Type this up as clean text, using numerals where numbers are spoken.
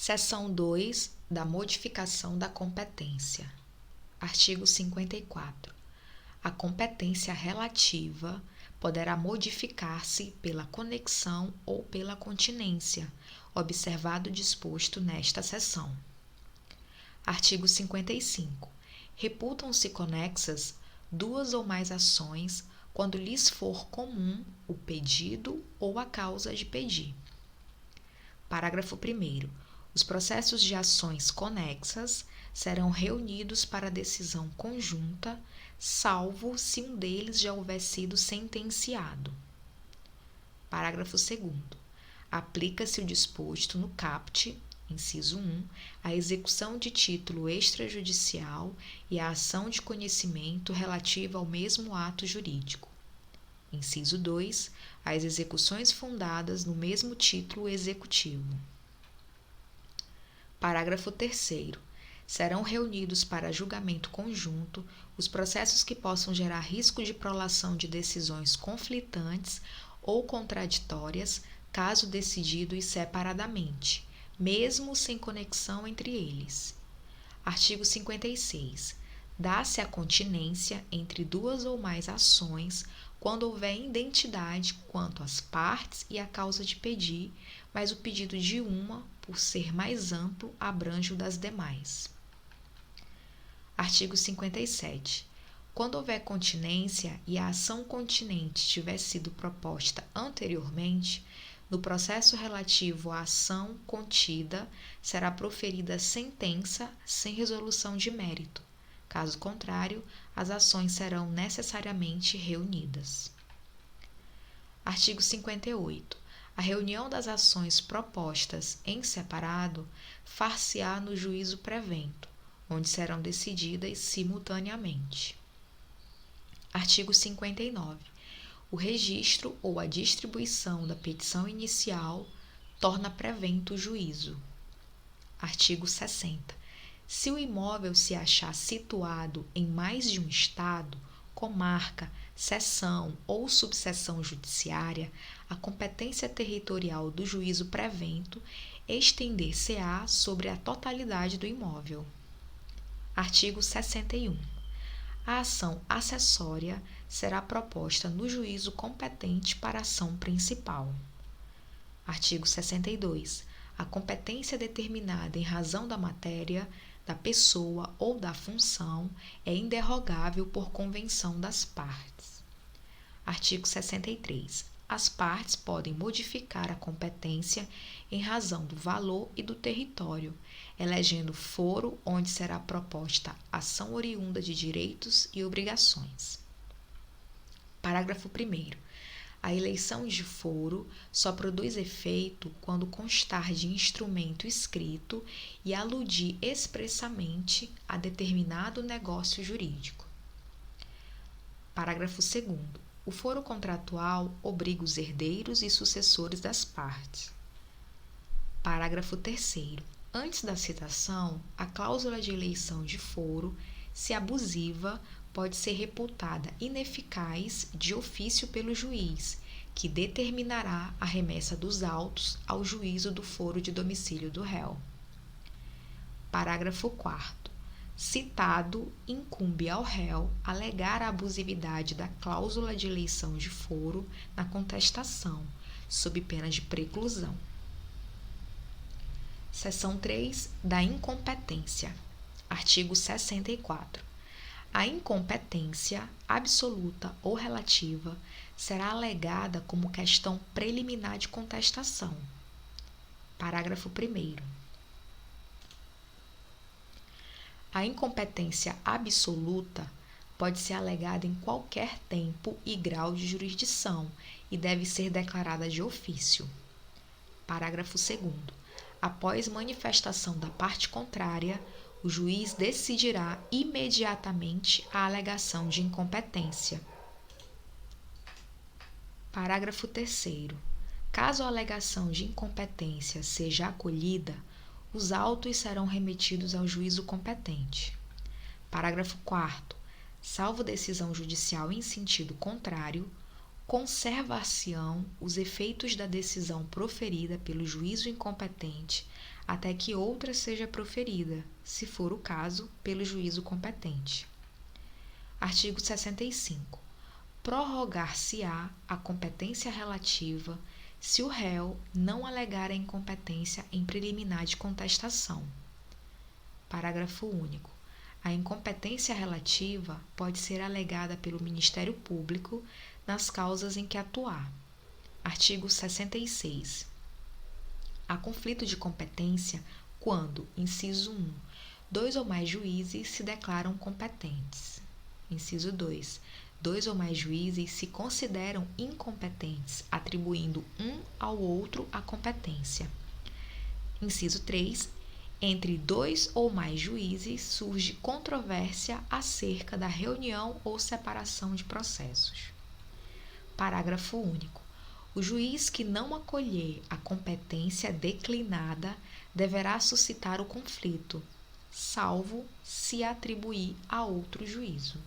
Seção 2 da modificação da competência. Artigo 54. A competência relativa poderá modificar-se pela conexão ou pela continência, observado o disposto nesta seção. Artigo 55. Reputam-se conexas duas ou mais ações quando lhes for comum o pedido ou a causa de pedir. Parágrafo 1º. Os processos de ações conexas serão reunidos para decisão conjunta, salvo se um deles já houver sido sentenciado. Parágrafo 2º. Aplica-se o disposto no caput, inciso 1, a execução de título extrajudicial e a ação de conhecimento relativa ao mesmo ato jurídico. Inciso 2, as execuções fundadas no mesmo título executivo. Parágrafo 3º. Serão reunidos para julgamento conjunto os processos que possam gerar risco de prolação de decisões conflitantes ou contraditórias, caso decididos separadamente, mesmo sem conexão entre eles. Artigo 56. Dá-se a continência entre duas ou mais ações quando houver identidade quanto às partes e à causa de pedir, mas o pedido de uma, por ser mais amplo, abrange o das demais. Artigo 57. Quando houver continência e a ação continente tiver sido proposta anteriormente, no processo relativo à ação contida, será proferida sentença sem resolução de mérito. Caso contrário, as ações serão necessariamente reunidas. Artigo 58. A reunião das ações propostas em separado far-se-á no juízo prevento, onde serão decididas simultaneamente. Artigo 59. O registro ou a distribuição da petição inicial torna prevento o juízo. Artigo 60. Se o imóvel se achar situado em mais de um estado, comarca, seção ou subseção judiciária, a competência territorial do juízo prevento estender-se-á sobre a totalidade do imóvel. Artigo 61. A ação acessória será proposta no juízo competente para a ação principal. Artigo 62. A competência determinada em razão da matéria, da pessoa ou da função é inderrogável por convenção das partes. Artigo 63. As partes podem modificar a competência em razão do valor e do território, elegendo foro onde será proposta ação oriunda de direitos e obrigações. Parágrafo 1º. A eleição de foro só produz efeito quando constar de instrumento escrito e aludir expressamente a determinado negócio jurídico. Parágrafo 2º. O foro contratual obriga os herdeiros e sucessores das partes. Parágrafo 3º. Antes da citação, a cláusula de eleição de foro, se abusiva, pode ser reputada ineficaz de ofício pelo juiz, que determinará a remessa dos autos ao juízo do foro de domicílio do réu. Parágrafo 4º. Citado, incumbe ao réu alegar a abusividade da cláusula de eleição de foro na contestação, sob pena de preclusão. Seção 3 da incompetência. Artigo 64. A incompetência, absoluta ou relativa, será alegada como questão preliminar de contestação. Parágrafo 1º. A incompetência absoluta pode ser alegada em qualquer tempo e grau de jurisdição e deve ser declarada de ofício. Parágrafo 2º. Após manifestação da parte contrária, o juiz decidirá imediatamente a alegação de incompetência. Parágrafo 3º. Caso a alegação de incompetência seja acolhida, os autos serão remetidos ao juízo competente. Parágrafo 4º. Salvo decisão judicial em sentido contrário, Conservar-se-ão os efeitos da decisão proferida pelo juízo incompetente até que outra seja proferida, se for o caso, pelo juízo competente. Artigo 65. Prorrogar-se-á a competência relativa se o réu não alegar a incompetência em preliminar de contestação. Parágrafo único. A incompetência relativa pode ser alegada pelo Ministério Público nas causas em que atuar. Artigo 66. Há conflito de competência quando, inciso 1, 2 ou mais juízes se declaram competentes. Inciso 2. 2 ou mais juízes se consideram incompetentes, atribuindo um ao outro a competência. Inciso 3. Entre 2 ou mais juízes surge controvérsia acerca da reunião ou separação de processos. Parágrafo único. O juiz que não acolher a competência declinada deverá suscitar o conflito, salvo se atribuir a outro juízo.